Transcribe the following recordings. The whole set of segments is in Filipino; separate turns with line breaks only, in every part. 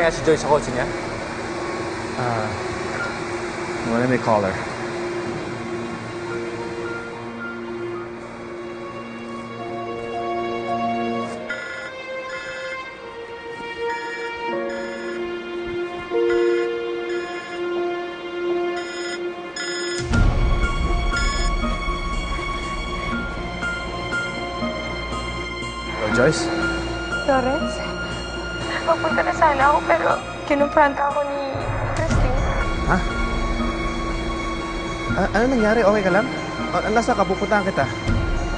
mamaya si Joy sa kotse niya?
Well, let me call her. Hello, Joyce?
Lawrence, papunta na sana ako pero kinumpranta ako ni Christine.
Ha? Ano nangyari? Okay ka lang? Nasa ka? Pupuntahan kita.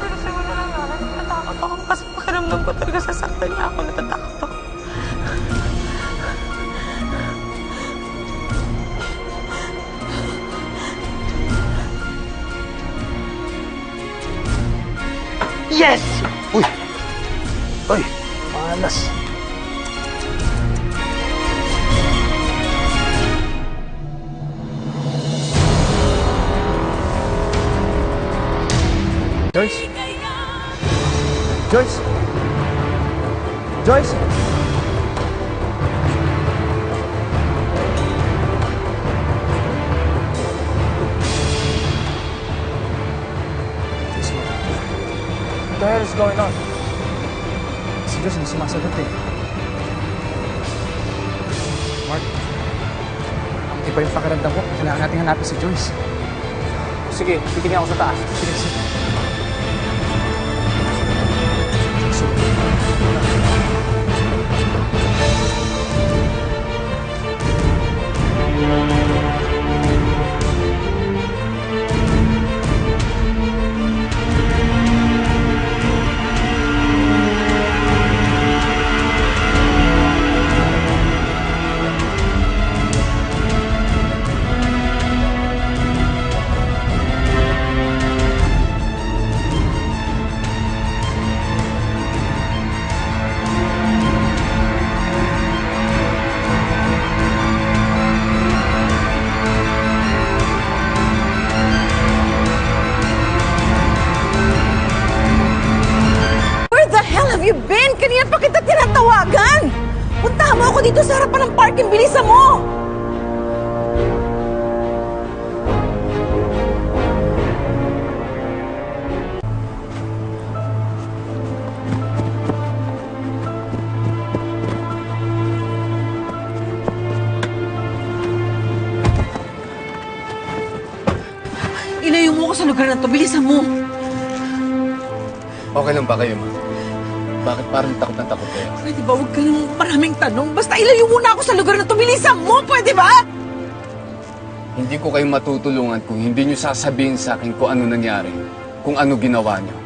Pero sa wala lang Lawrence, natatakot ako kasi pakiramdam ko talaga sasaktan niya ako. Natatakot ako.
Yes! Uy! Uy! Malas! Joyce? Joyce? Joyce?
What the hell is going on?
Si Joyce hindi sumasagot eh. Mark, iba yung pakiramdam ko. Kailangan natin hanapin si Joyce.
Sige, titingin ako sa taas.
Sige, sige.
You been? Kanina pa kita tinatawagan! Puntahan mo ako dito sa harapan ng parking. Bilisan mo! Ilayo mo ako sa lugar na to. Bilisan mo!
Okay lang ba kayo, ma? Bakit parang takot na takot kayo?
Pwede ba huwag ka nang maraming tanong? Basta ilayo muna ako sa lugar na to. Bilisan mo! Pwede ba?
Hindi ko kayo matutulungan kung hindi nyo sasabihin sa akin kung ano nangyari, kung ano ginawa nyo.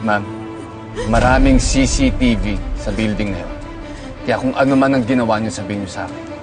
Ma'am, maraming CCTV sa building na yun. Kaya kung ano man ang ginawa nyo, sabihin nyo sa akin.